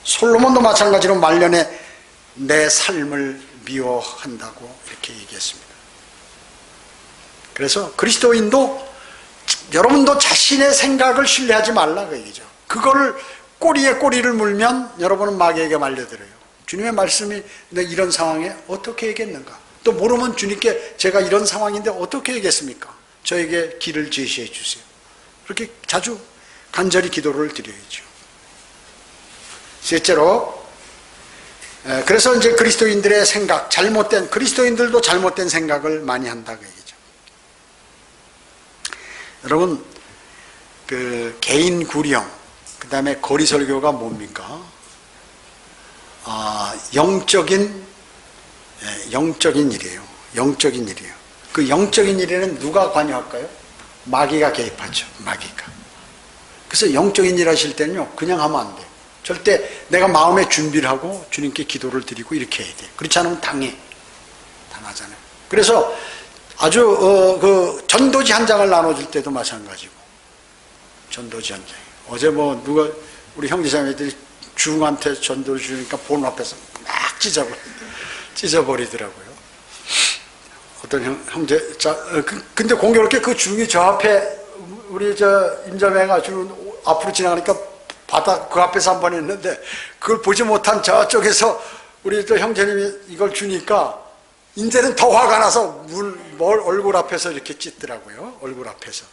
솔로몬도 마찬가지로 말년에 내 삶을 미워한다고 이렇게 얘기했습니다. 그래서 그리스도인도 여러분도 자신의 생각을 신뢰하지 말라 그 얘기죠. 그거를 꼬리에 꼬리를 물면 여러분은 마귀에게 말려들어요. 주님의 말씀이 내 이런 상황에 어떻게 얘기했는가. 또 모르면 주님께 제가 이런 상황인데 어떻게 얘기했습니까? 저에게 길을 제시해 주세요. 그렇게 자주 간절히 기도를 드려야죠. 셋째로, 그래서 이제 그리스도인들의 생각, 그리스도인들도 잘못된 생각을 많이 한다 그 얘기죠. 여러분, 그 개인 구령, 그 다음에 거리 설교가 뭡니까? 영적인 일이에요. 영적인 일이에요. 그 영적인 일에는 누가 관여할까요? 마귀가 개입하죠. 마귀가. 그래서 영적인 일 하실 때는요, 그냥 하면 안 돼요. 절대 내가 마음의 준비를 하고 주님께 기도를 드리고 이렇게 해야 돼요. 그렇지 않으면 당하잖아요. 그래서 아주 그 전도지 한 장을 나눠줄 때도 마찬가지고, 전도지 한 장. 어제 뭐 누가 우리 형제자매들이 중한테 전도를 주니까 본 앞에서 막 찢어버리더라고요. 어떤 형제, 근데 공교롭게 그 중이 저 앞에 우리 임자매가 주 앞으로 지나가니까 바닥 그 앞에서 한 번 했는데, 그걸 보지 못한 저쪽에서 우리 또 형제님이 이걸 주니까 이제는 더 화가 나서 얼굴 앞에서 이렇게 찢더라고요. 얼굴 앞에서.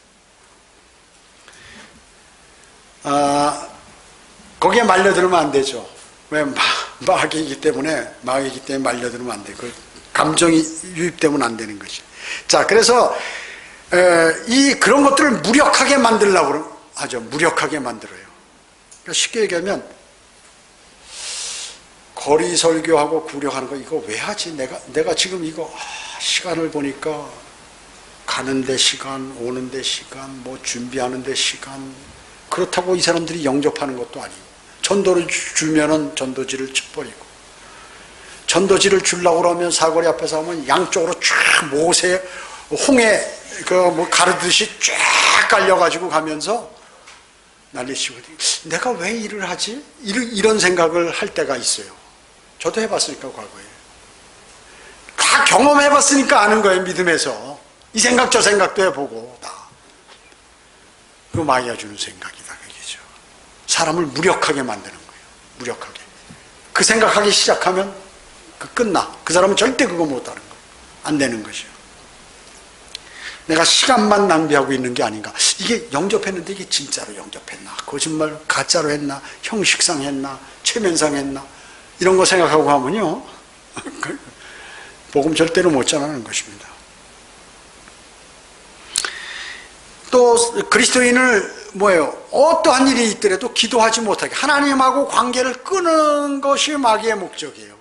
거기에 말려들면 안 되죠. 왜? 마귀이기 때문에 말려들면 안 돼요. 그 감정이 유입되면 안 되는 것이. 자, 그래서 그런 것들을 무력하게 만들려고 하죠. 무력하게 만들어요. 그러니까 쉽게 얘기하면 거리 설교하고 구령하는 거 이거 왜 하지? 내가 지금 이거 시간을 보니까 가는데 시간, 오는데 시간, 뭐 준비하는데 시간. 그렇다고 이 사람들이 영접하는 것도 아니고, 전도를 주면은 전도지를 쳐버리고, 전도지를 주려고 그러면 사거리 앞에서 하면 양쪽으로 쫙 못에 홍해 뭐 가르듯이 쫙 깔려가지고 가면서 난리치고, 내가 왜 일을 하지? 이런 생각을 할 때가 있어요. 저도 해봤으니까, 과거에. 다 경험해봤으니까 아는 거예요, 믿음에서. 이 생각 저 생각도 해보고 다. 그거 마귀가 주는 생각이다, 그게죠. 사람을 무력하게 만드는 거예요. 무력하게. 그 생각하기 시작하면 끝나. 그 사람은 절대 그거 못하는 거예요. 안 되는 것이요. 내가 시간만 낭비하고 있는 게 아닌가. 이게 영접했는데 이게 진짜로 영접했나? 거짓말 가짜로 했나? 형식상 했나? 체면상 했나? 이런 거 생각하고 하면요, 복음 절대로 못 전하는 것입니다. 또 그리스도인을 어떠한 일이 있더라도 기도하지 못하게, 하나님하고 관계를 끄는 것이 마귀의 목적이에요.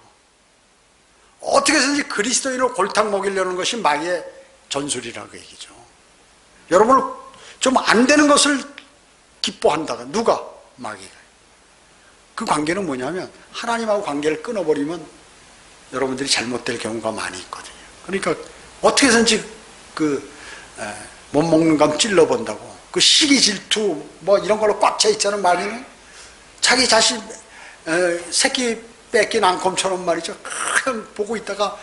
어떻게 해서든지 그리스도인을 골탕 먹이려는 것이 마귀의 전술이라고 얘기죠. 여러분을 좀 안 되는 것을 기뻐한다가, 누가? 마귀가. 그 관계는 뭐냐면, 하나님하고 관계를 끊어버리면 여러분들이 잘못될 경우가 많이 있거든요. 그러니까 어떻게 해서든지 못 먹는 감 찔러본다고, 그 시기 질투 뭐 이런 걸로 꽉 차 있잖아요. 마귀는 자기 자신 새끼 뺏긴 앙컴처럼 말이죠. 그냥 보고 있다가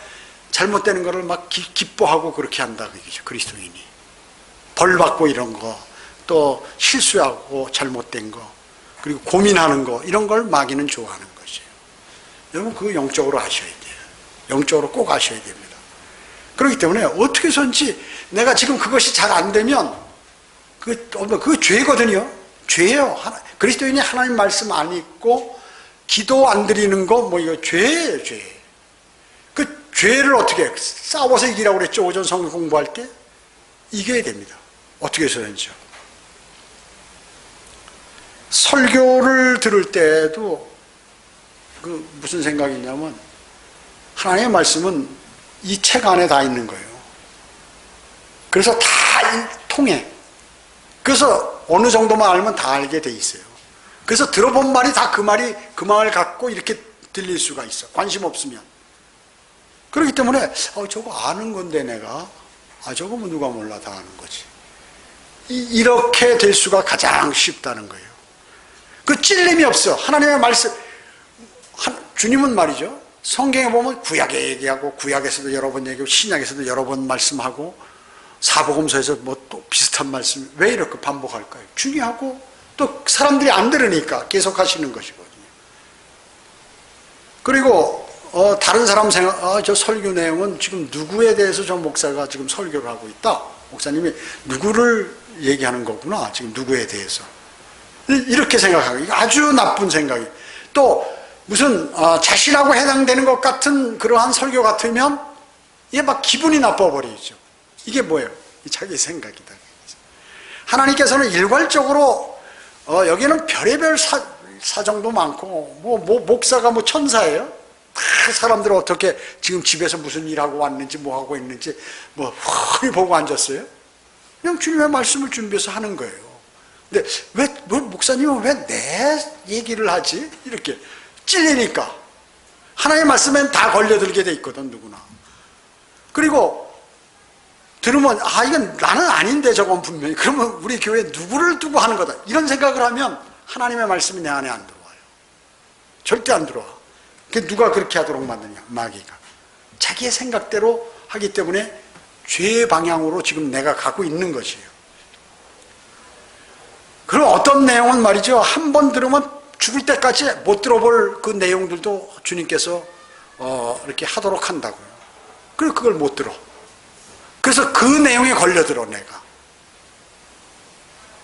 잘못되는 거를 막 기뻐하고 그렇게 한다 그 얘기죠. 그리스도인이 벌 받고 이런 거, 또 실수하고 잘못된 거, 그리고 고민하는 거, 이런 걸 마귀는 좋아하는 것이에요. 여러분 그거 영적으로 아셔야 돼요. 영적으로 꼭 아셔야 됩니다. 그렇기 때문에 어떻게 해서든지 내가 지금 그것이 잘 안 되면 그거 죄거든요. 죄예요. 그리스도인이 하나님 말씀 안 읽고 기도 안 드리는 거 이거 죄예요. 죄. 그 죄를 어떻게 싸워서 이기라고 그랬죠. 오전 성경 공부할 때 이겨야 됩니다. 어떻게 해서든지요. 설교를 들을 때도 무슨 생각이 있냐면, 하나님의 말씀은 이 책 안에 다 있는 거예요. 그래서 다 통해. 그래서 어느 정도만 알면 다 알게 돼 있어요. 그래서 들어본 말이 다 그 말을 갖고 이렇게 들릴 수가 있어. 관심 없으면. 그렇기 때문에 저거 아는 건데 내가 저거 뭐 누가 몰라, 다 아는 거지. 이렇게 될 수가 가장 쉽다는 거예요. 그 찔림이 없어. 하나님의 말씀, 주님은 말이죠. 성경에 보면 구약에 얘기하고, 구약에서도 여러 번 얘기하고, 신약에서도 여러 번 말씀하고, 사복음서에서 뭐 또 비슷한 말씀, 왜 이렇게 반복할까요? 중요하고, 또 사람들이 안 들으니까 계속 하시는 것이거든요. 그리고, 다른 사람 생각, 저 설교 내용은 지금 누구에 대해서 저 목사가 지금 설교를 하고 있다. 목사님이 누구를 얘기하는 거구나. 지금 누구에 대해서. 이렇게 생각하고, 이거 아주 나쁜 생각이. 또, 무슨, 자신하고 해당되는 것 같은 그러한 설교 같으면, 이게 막 기분이 나빠버리죠. 이게 뭐예요? 자기 생각이다. 하나님께서는 일괄적으로, 여기는 별의별 사정도 많고, 목사가 뭐 천사예요? 다 사람들 어떻게 지금 집에서 무슨 일하고 왔는지, 뭐 하고 있는지, 뭐, 훤히 보고 앉았어요? 그냥 주님의 말씀을 준비해서 하는 거예요. 근데 왜 목사님은 왜 내 얘기를 하지? 이렇게 찔리니까. 하나님의 말씀엔 다 걸려들게 돼 있거든, 누구나. 그리고, 들으면, 이건 나는 아닌데, 저건 분명히. 그러면 우리 교회 누구를 두고 하는 거다. 이런 생각을 하면 하나님의 말씀이 내 안에 안 들어와요. 절대 안 들어와. 누가 그렇게 하도록 만드냐, 마귀가. 자기의 생각대로 하기 때문에 죄의 방향으로 지금 내가 가고 있는 것이에요. 그럼 어떤 내용은 말이죠. 한 번 들으면 죽을 때까지 못 들어볼 그 내용들도 주님께서 이렇게 하도록 한다고요. 그리고 그걸 못 들어. 그래서 그 내용에 걸려들어, 내가.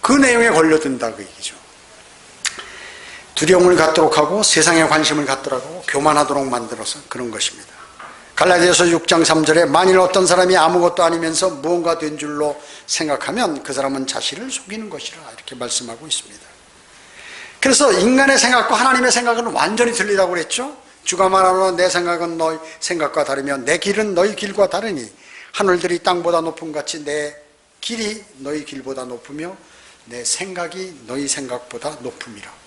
그 내용에 걸려든다, 그 얘기죠. 두려움을 갖도록 하고 세상에 관심을 갖도록 하고 교만하도록 만들어서 그런 것입니다. 갈라디아서 6장 3절에 만일 어떤 사람이 아무것도 아니면서 무언가 된 줄로 생각하면 그 사람은 자신을 속이는 것이라 이렇게 말씀하고 있습니다. 그래서 인간의 생각과 하나님의 생각은 완전히 틀리다고 그랬죠. 주가 말하노라 내 생각은 너희 생각과 다르며 내 길은 너희 길과 다르니 하늘들이 땅보다 높음 같이 내 길이 너희 길보다 높으며 내 생각이 너희 생각보다 높음이라.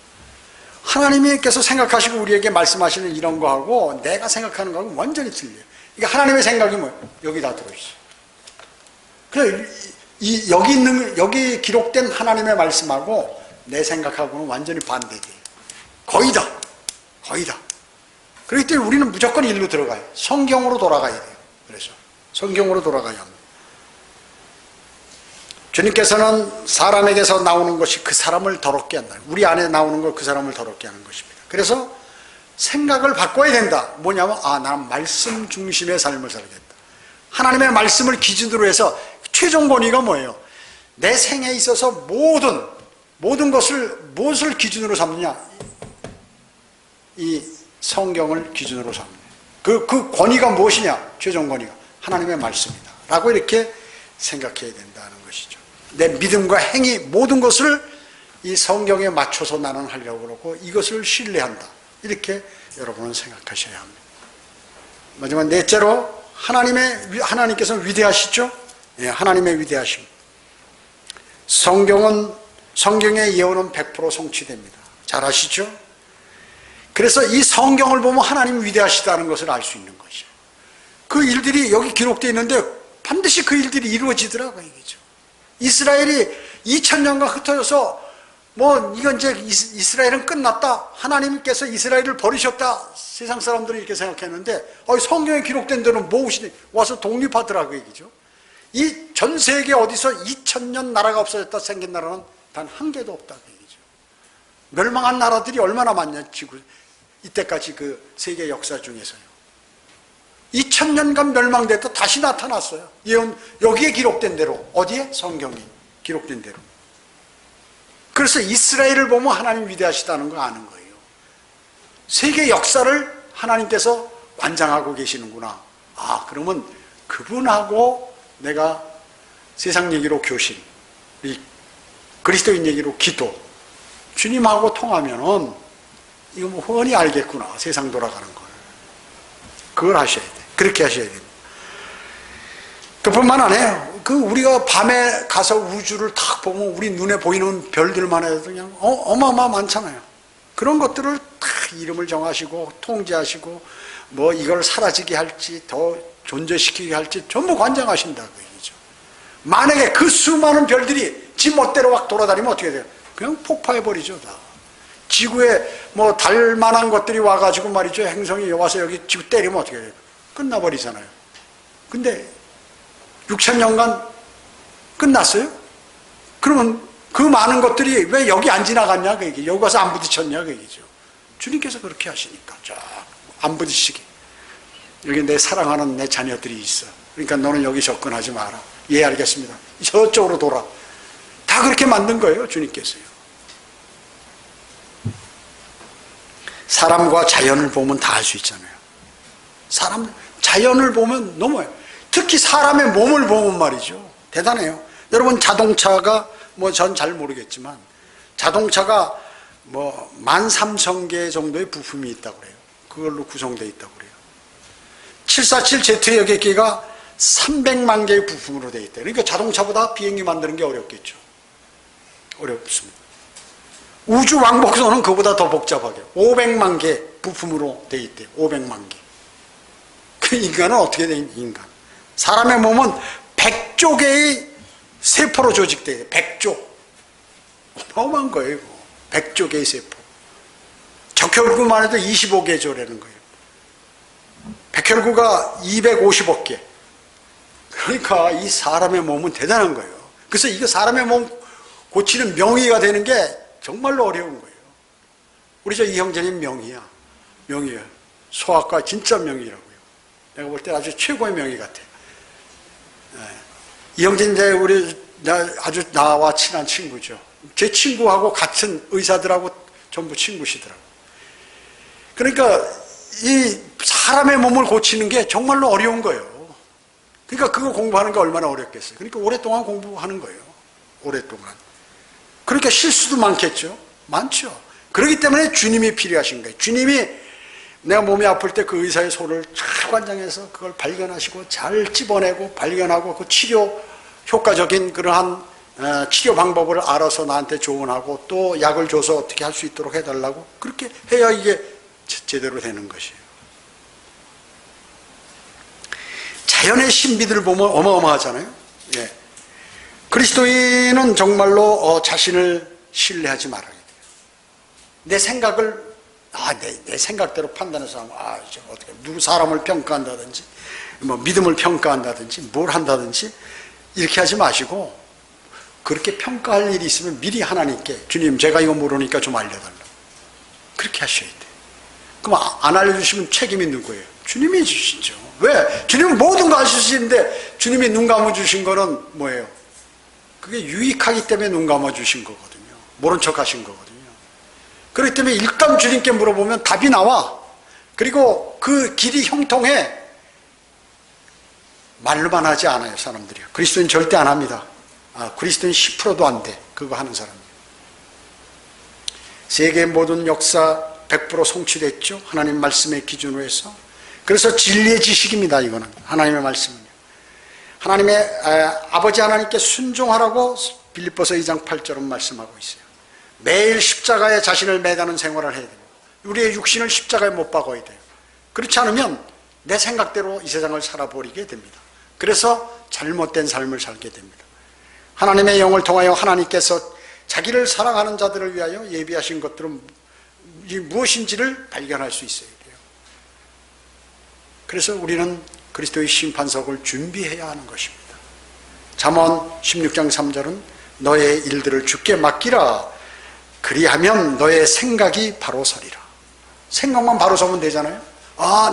하나님께서 생각하시고 우리에게 말씀하시는 이런 거하고 내가 생각하는 거하고 완전히 틀려요. 이게 하나님의 생각이 뭐예요? 여기 다 들어있어요. 그래, 여기 기록된 하나님의 말씀하고 내 생각하고는 완전히 반대돼요. 거의 다. 그렇기 때문에 우리는 무조건 일로 들어가요. 성경으로 돌아가야 돼요. 그래서 성경으로 돌아가야 합니다. 주님께서는 사람에게서 나오는 것이 그 사람을 더럽게 한다. 우리 안에 나오는 걸 그 사람을 더럽게 하는 것입니다. 그래서 생각을 바꿔야 된다. 뭐냐면 나는 말씀 중심의 삶을 살겠다. 하나님의 말씀을 기준으로 해서 최종 권위가 뭐예요? 내 생에 있어서 모든 것을 무엇을 기준으로 삼느냐? 이 성경을 기준으로 삼는 그 권위가 무엇이냐? 최종 권위가 하나님의 말씀이다 라고 이렇게 생각해야 된다는 것이죠. 내 믿음과 행위 모든 것을 이 성경에 맞춰서 나는 하려고 그러고 이것을 신뢰한다 이렇게 여러분은 생각하셔야 합니다. 마지막 넷째로 하나님께서는 위대하시죠? 예, 하나님의 위대하심. 성경의 예언은 100% 성취됩니다. 잘 아시죠? 그래서 이 성경을 보면 하나님이 위대하시다는 것을 알 수 있는 것이죠. 그 일들이 여기 기록되어 있는데 반드시 그 일들이 이루어지더라고요. 이거죠. 이스라엘이 2000년간 흩어져서 이건 이제 이스라엘은 끝났다. 하나님께서 이스라엘을 버리셨다. 세상 사람들은 이렇게 생각했는데 성경에 기록된 대로 모으시니 와서 독립하더라고 얘기죠. 이 전 세계 어디서 2000년 나라가 없어졌다 생긴 나라는 단 한 개도 없다고 얘기죠. 멸망한 나라들이 얼마나 많냐 지구 이때까지 그 세계 역사 중에서요. 2000년간 멸망됐다 다시 나타났어요. 예언 여기에 기록된 대로 어디에? 성경이 기록된 대로. 그래서 이스라엘을 보면 하나님 위대하시다는 거 아는 거예요. 세계 역사를 하나님께서 관장하고 계시는구나. 그러면 그분하고 내가 세상 얘기로 교신, 그리스도인 얘기로 기도, 주님하고 통하면은 이거 훤히 알겠구나. 세상 돌아가는 걸. 그걸 하셔야 돼. 그렇게 하셔야 됩니다. 그뿐만 아니에요. 우리가 밤에 가서 우주를 탁 보면 우리 눈에 보이는 별들만 해도 그냥 어마어마 많잖아요. 그런 것들을 다 이름을 정하시고 통제하시고 이걸 사라지게 할지 더 존재시키게 할지 전부 관장하신다 그 얘기죠. 만약에 그 수많은 별들이 지 멋대로 막 돌아다니면 어떻게 돼요? 그냥 폭파해버리죠, 다. 지구에 뭐 달만한 것들이 와가지고 말이죠. 행성이 와서 여기 지구 때리면 어떻게 돼요? 끝나버리잖아요. 근데 6,000년간 끝났어요? 그러면 그 많은 것들이 왜 여기 안 지나갔냐, 그 얘기. 여기 가서 안 부딪혔냐, 그 얘기죠. 주님께서 그렇게 하시니까 쫙 안 부딪히게. 여기 내 사랑하는 내 자녀들이 있어. 그러니까 너는 여기 접근하지 마라. 예, 알겠습니다. 저쪽으로 돌아. 다 그렇게 만든 거예요, 주님께서요. 사람과 자연을 보면 다 알 수 있잖아요. 자연을 보면 너무해요. 특히 사람의 몸을 보면 말이죠. 대단해요. 여러분, 자동차가 뭐 전 잘 모르겠지만 자동차가 뭐 13,000개 정도의 부품이 있다고 그래요. 그걸로 구성되어 있다고 그래요. 747 여객기가 300만 개의 부품으로 되어 있대요. 그러니까 자동차보다 비행기 만드는 게 어렵겠죠. 어렵습니다. 우주 왕복선은 그보다 더 복잡하게 500만 개 부품으로 되어 있대요. 500만 개. 그 인간은 어떻게 된 인간? 사람의 몸은 100조 개의 세포로 조직되어 있어요. 100조. 어마어마한 거예요. 100조 개의 세포. 적혈구만 해도 25개조라는 거예요. 백혈구가 250억 개. 그러니까 이 사람의 몸은 대단한 거예요. 그래서 이거 사람의 몸 고치는 명의가 되는 게 정말로 어려운 거예요. 우리 저 이 형제님 명의야. 명의야. 소아과 진짜 명의라고요. 내가 볼 때 아주 최고의 명의 같아. 이 형제님 아주 나와 친한 친구죠. 제 친구하고 같은 의사들하고 전부 친구시더라고요. 그러니까 이 사람의 몸을 고치는 게 정말로 어려운 거예요. 그러니까 그거 공부하는 게 얼마나 어렵겠어요. 그러니까 오랫동안 공부하는 거예요. 오랫동안. 그러니까 실수도 많겠죠. 많죠. 그렇기 때문에 주님이 필요하신 거예요. 주님이 내가 몸이 아플 때 그 의사의 손을 잘 관장해서 그걸 발견하시고 잘 찝어내고 발견하고 그 치료 효과적인 그러한 치료 방법을 알아서 나한테 조언하고 또 약을 줘서 어떻게 할 수 있도록 해달라고 그렇게 해야 이게 제대로 되는 것이에요. 자연의 신비들을 보면 어마어마하잖아요. 예. 그리스도인은 정말로 자신을 신뢰하지 말아야 돼요. 내 생각을 내 생각대로 판단해서 하면 이제 어떻게 누구 사람을 평가한다든지 뭐 믿음을 평가한다든지 뭘 한다든지 이렇게 하지 마시고 그렇게 평가할 일이 있으면 미리 하나님께 주님 제가 이거 모르니까 좀 알려달라고 그렇게 하셔야 돼요. 그럼 안 알려주시면 책임이 누구예요? 주님이 주시죠. 왜? 주님은 모든 거 아시는데 주님이 눈 감아주신 거는 뭐예요? 그게 유익하기 때문에 눈 감아주신 거거든요. 모른 척 하신 거거든요. 그렇기 때문에 일단 주님께 물어보면 답이 나와. 그리고 그 길이 형통해. 말로만 하지 않아요, 사람들이요. 그리스도인 절대 안 합니다. 그리스도인 10%도 안 돼. 그거 하는 사람이요. 세계 모든 역사 100% 성취됐죠. 하나님 말씀의 기준으로 해서. 그래서 진리의 지식입니다. 이거는 하나님의 말씀은요. 하나님의 아버지 하나님께 순종하라고 빌립보서 2장 8절은 말씀하고 있어요. 매일 십자가에 자신을 매다는 생활을 해야 돼요. 우리의 육신을 십자가에 못 박아야 돼요. 그렇지 않으면 내 생각대로 이 세상을 살아버리게 됩니다. 그래서 잘못된 삶을 살게 됩니다. 하나님의 영을 통하여 하나님께서 자기를 사랑하는 자들을 위하여 예비하신 것들은 무엇인지를 발견할 수 있어야 돼요. 그래서 우리는 그리스도의 심판석을 준비해야 하는 것입니다. 잠언 16장 3절은 너의 일들을 주께 맡기라. 그리하면 너의 생각이 바로 서리라. 생각만 바로 서면 되잖아요.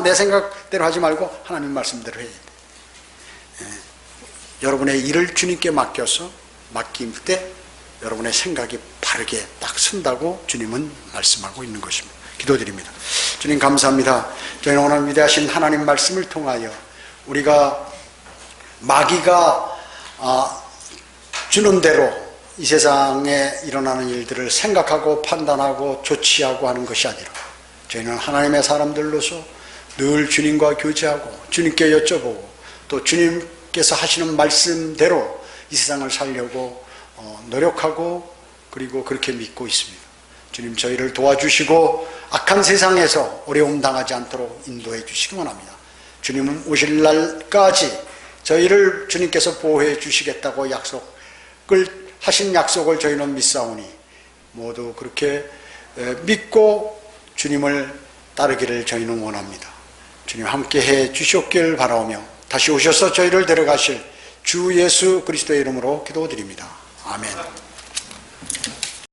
내 생각대로 하지 말고 하나님 말씀대로 해야 돼. 여러분의 일을 주님께 맡겨서 맡길 때 여러분의 생각이 바르게 딱 선다고 주님은 말씀하고 있는 것입니다. 기도드립니다. 주님 감사합니다. 저희는 오늘 위대하신 하나님 말씀을 통하여 우리가 마귀가 주는 대로 이 세상에 일어나는 일들을 생각하고 판단하고 조치하고 하는 것이 아니라 저희는 하나님의 사람들로서 늘 주님과 교제하고 주님께 여쭤보고 또 주님께서 하시는 말씀대로 이 세상을 살려고 노력하고 그리고 그렇게 믿고 있습니다. 주님 저희를 도와주시고 악한 세상에서 어려움 당하지 않도록 인도해 주시기 원합니다. 주님은 오실 날까지 저희를 주님께서 보호해 주시겠다고 하신 약속을 저희는 믿사오니 모두 그렇게 믿고 주님을 따르기를 저희는 원합니다. 주님 함께 해 주시옵길 바라오며 다시 오셔서 저희를 데려가실 주 예수 그리스도의 이름으로 기도드립니다. 아멘.